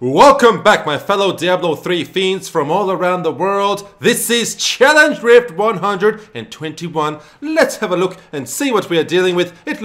Welcome back, my fellow Diablo 3 fiends from all around the world. This is Challenge Rift 121. Let's have a look and see what we are dealing with. It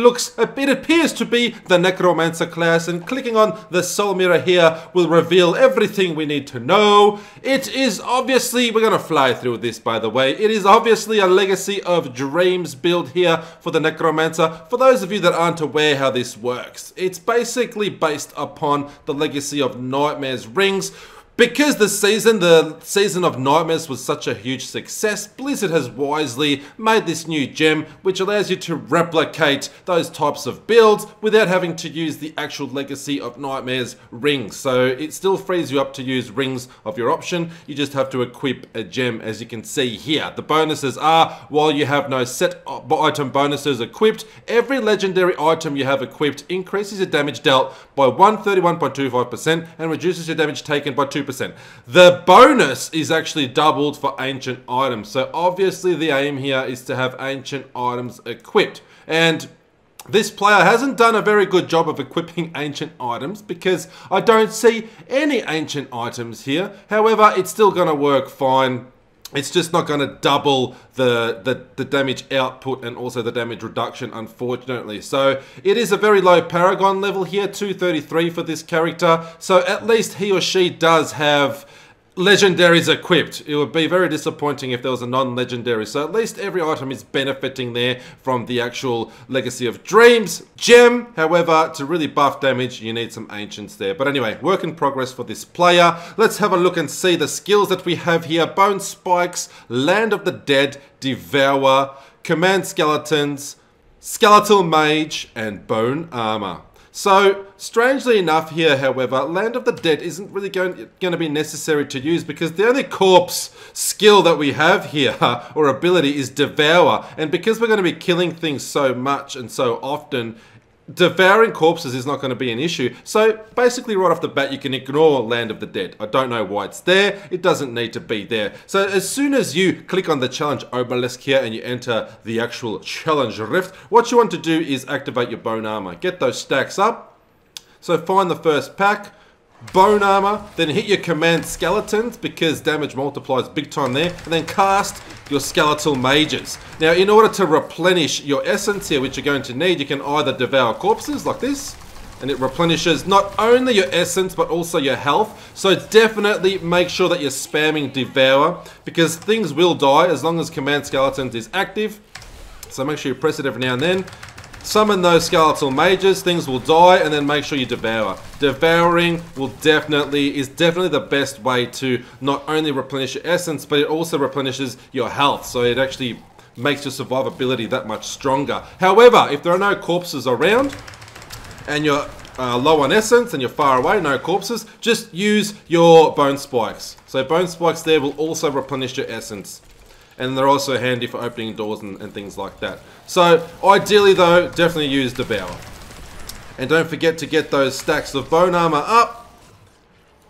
appears to be the Necromancer class, and clicking on the soul mirror here will reveal everything we need to know. It is obviously, we're gonna fly through this by the way, it is obviously a Legacy of Dreams build here for the Necromancer. For those of you that aren't aware how this works, it's basically based upon the Legacy of Nightmares rings. Because the season of Nightmares was such a huge success, Blizzard has wisely made this new gem which allows you to replicate those types of builds without having to use the actual Legacy of Nightmares rings. So it still frees you up to use rings of your option. You just have to equip a gem, as you can see here. The bonuses are, while you have no set item bonuses equipped, every legendary item you have equipped increases your damage dealt by 131.25% and reduces your damage taken by 2%. The bonus is actually doubled for ancient items. So obviously the aim here is to have ancient items equipped. And this player hasn't done a very good job of equipping ancient items because I don't see any ancient items here. However, it's still going to work fine. It's just not going to double the damage output and also the damage reduction, unfortunately. So it is a very low Paragon level here, 233 for this character. So at least he or she does have legendaries equipped. It would be very disappointing if there was a non-legendary. So at least every item is benefiting there from the actual Legacy of Dreams gem. However, to really buff damage, you need some ancients there. But anyway, work in progress for this player. Let's have a look and see the skills that we have here. Bone Spikes, Land of the Dead, Devour, Command Skeletons, Skeletal Mage, and Bone Armor. So, strangely enough here, however, Land of the Dead isn't really going to be necessary to use because the only corpse skill that we have here, or ability, is Devour. And because we're going to be killing things so much and so often, devouring corpses is not going to be an issue. So basically right off the bat you can ignore Land of the Dead. I don't know why it's there. It doesn't need to be there. So as soon as you click on the challenge obelisk here and you enter the actual challenge rift, what you want to do is activate your bone armor. Get those stacks up. So find the first pack. Bone armor, then hit your command skeletons because damage multiplies big time there, and then cast your skeletal mages. Now in order to replenish your essence here, which you're going to need, you can either devour corpses like this, and it replenishes not only your essence but also your health. So definitely make sure that you're spamming devour because things will die as long as command skeletons is active. So make sure you press it every now and then. Summon those skeletal mages, things will die, and then make sure you devour. Devouring is definitely the best way to not only replenish your essence, but it also replenishes your health. So it actually makes your survivability that much stronger. However, if there are no corpses around, and you're low on essence and you're far away, no corpses, just use your bone spikes. So bone spikes there will also replenish your essence. And they're also handy for opening doors and things like that. So ideally though, definitely use Devour. And don't forget to get those stacks of bone armor up.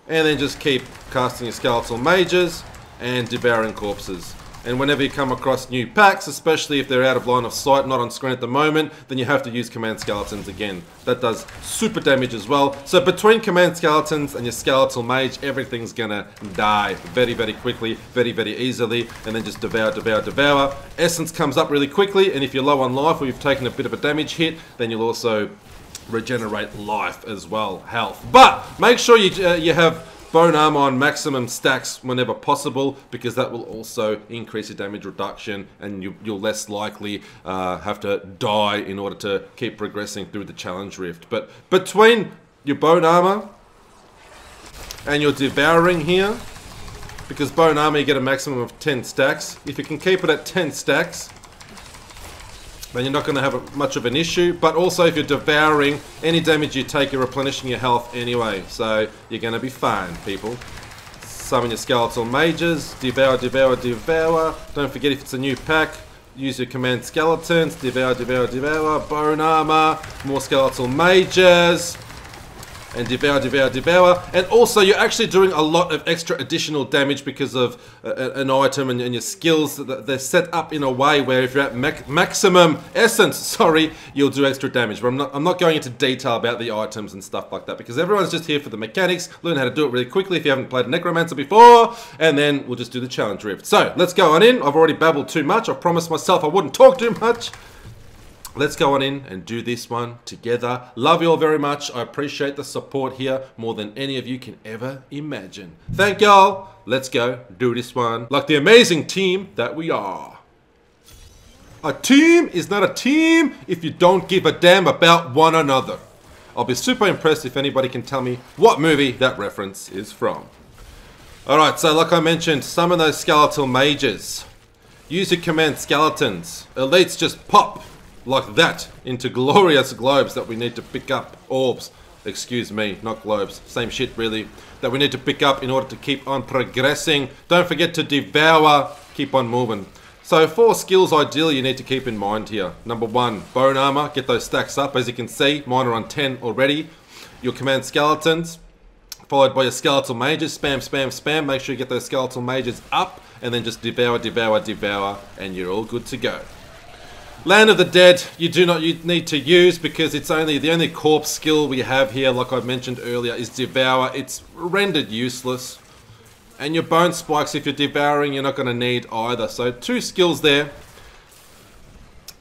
And then just keep casting your skeletal mages and devouring corpses. And whenever you come across new packs, especially if they're out of line of sight, not on screen at the moment, then you have to use command skeletons again. That does super damage as well. So between command skeletons and your skeletal mage, everything's gonna die very, very quickly, very, very easily. And then just devour, devour, devour. Essence comes up really quickly, and if you're low on life or you've taken a bit of a damage hit, then you'll also regenerate life as well, health. But make sure you have bone armor on maximum stacks whenever possible because that will also increase your damage reduction and you'll less likely have to die in order to keep progressing through the challenge rift. But between your bone armor and your devouring here, because bone armor you get a maximum of 10 stacks, if you can keep it at 10 stacks, then you're not going to have much of an issue. But also if you're devouring, any damage you take, you're replenishing your health anyway. So you're going to be fine, people. Summon your skeletal mages. Devour, devour, devour. Don't forget if it's a new pack, use your command skeletons. Devour, devour, devour. Bone armor. More skeletal mages. and devour, devour, devour. And also, you're actually doing a lot of extra additional damage because of an item and your skills. They're set up in a way where if you're at maximum essence, sorry, you'll do extra damage. But I'm not going into detail about the items and stuff like that because everyone's just here for the mechanics. Learn how to do it really quickly if you haven't played Necromancer before, and then we'll just do the challenge rift. So let's go on in. I've already babbled too much. I promised myself I wouldn't talk too much. Let's go on in and do this one together. Love you all very much. I appreciate the support here more than any of you can ever imagine. Thank y'all. Let's go do this one like the amazing team that we are. A team is not a team if you don't give a damn about one another. I'll be super impressed if anybody can tell me what movie that reference is from. Alright, so like I mentioned, summon those skeletal mages. Use your command skeletons. Elites just pop like that into glorious globes that we need to pick up. Orbs, excuse me, not globes, same shit really, that we need to pick up in order to keep on progressing. Don't forget to devour, keep on moving. So 4 skills ideally you need to keep in mind here. Number 1, bone armor, get those stacks up. As you can see, mine are on 10 already. Your command skeletons, followed by your skeletal mages, spam, spam, spam. Make sure you get those skeletal mages up, and then just devour, devour, devour, and you're all good to go. Land of the Dead, you need to use because it's the only corpse skill we have here, like I mentioned earlier, is Devour. It's rendered useless. And your Bone Spikes, if you're devouring, you're not going to need either. So 2 skills there.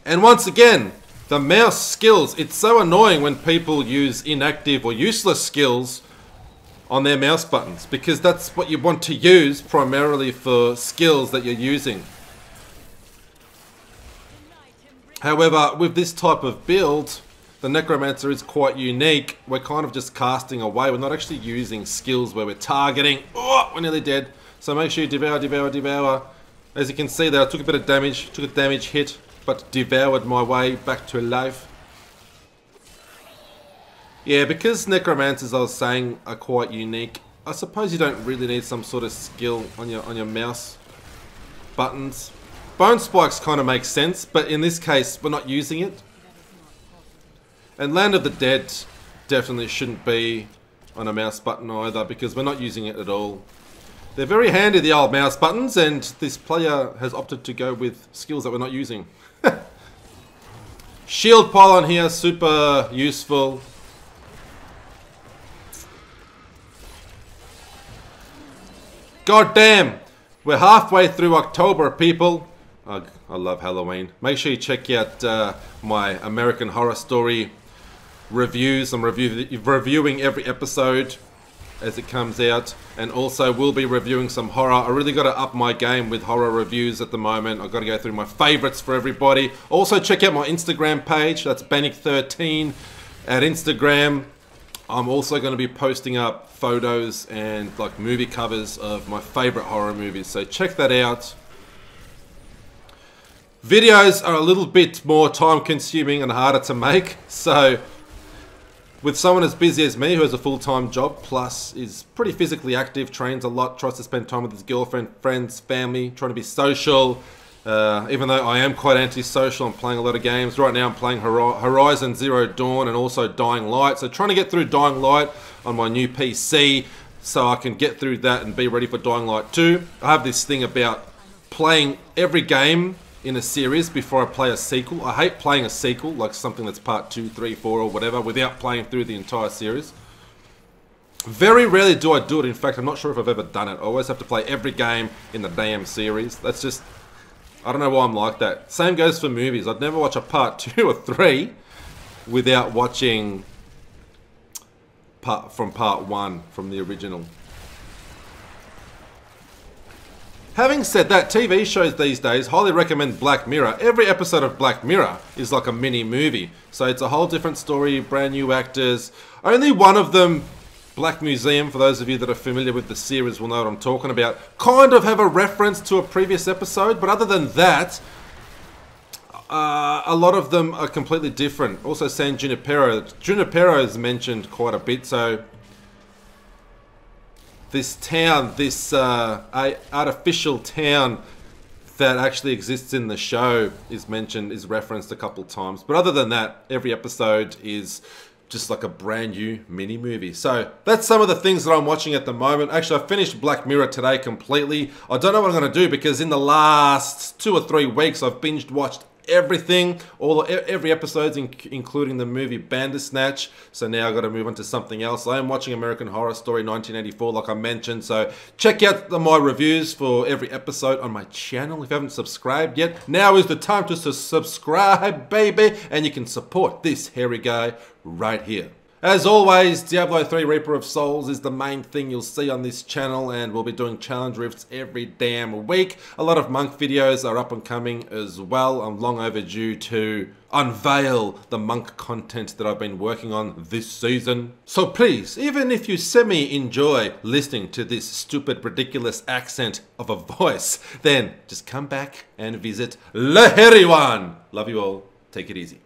And once again, the mouse skills, it's so annoying when people use inactive or useless skills on their mouse buttons because that's what you want to use primarily for skills that you're using. However, with this type of build, the Necromancer is quite unique. We're kind of just casting away. We're not actually using skills where we're targeting. Oh, we're nearly dead. So make sure you devour, devour, devour. As you can see there, I took a bit of damage, took a damage hit, but devoured my way back to life. Yeah, because Necromancers, I was saying, are quite unique. I suppose you don't really need some sort of skill on your mouse buttons. Bone Spikes kind of makes sense, but in this case, we're not using it. And Land of the Dead definitely shouldn't be on a mouse button either, because we're not using it at all. They're very handy, the old mouse buttons, and this player has opted to go with skills that we're not using. Shield Pylon here, super useful. God damn! We're halfway through October, people. I love Halloween. Make sure you check out my American Horror Story reviews. I'm reviewing every episode as it comes out, and also we'll be reviewing some horror. I really got to up my game with horror reviews at the moment. I've got to go through my favorites for everybody. Also check out my Instagram page. That's Bannick13 at Instagram. I'm also going to be posting up photos and like movie covers of my favorite horror movies, so check that out. Videos are a little bit more time consuming and harder to make, so with someone as busy as me who has a full-time job plus is pretty physically active, trains a lot, tries to spend time with his girlfriend, friends, family, trying to be social, even though I am quite antisocial, I'm playing a lot of games. Right now I'm playing Horizon Zero Dawn and also Dying Light, so trying to get through Dying Light on my new PC so I can get through that and be ready for Dying Light 2. I have this thing about playing every game in a series before I play a sequel. I hate playing a sequel, like something that's part 2, 3, 4 or whatever, without playing through the entire series. Very rarely do I do it. In fact, I'm not sure if I've ever done it. I always have to play every game in the damn series. That's just, I don't know why I'm like that. Same goes for movies. I'd never watch a part 2 or 3 without watching part 1 from the original. Having said that, TV shows these days highly recommend Black Mirror. Every episode of Black Mirror is like a mini movie. So it's a whole different story, brand new actors. Only one of them, Black Museum, for those of you that are familiar with the series will know what I'm talking about, kind of have a reference to a previous episode. But other than that, a lot of them are completely different. Also San Junipero. Junipero is mentioned quite a bit, so this town, this artificial town that actually exists in the show is mentioned, is referenced a couple times. But other than that, every episode is just like a brand new mini movie. So that's some of the things that I'm watching at the moment. Actually, I finished Black Mirror today completely. I don't know what I'm going to do because in the last 2 or 3 weeks I've binge watched everything, every episode, including the movie Bandersnatch. So now I've got to move on to something else. I am watching American Horror Story 1984, like I mentioned. So check out my reviews for every episode on my channel. If you haven't subscribed yet, now is the time to subscribe, baby, and you can support this hairy guy right here. As always, Diablo 3 Reaper of Souls is the main thing you'll see on this channel, and we'll be doing challenge rifts every damn week. A lot of monk videos are up and coming as well. I'm long overdue to unveil the monk content that I've been working on this season. So please, even if you semi-enjoy listening to this stupid, ridiculous accent of a voice, then just come back and visit Le Hairy One. Love you all. Take it easy.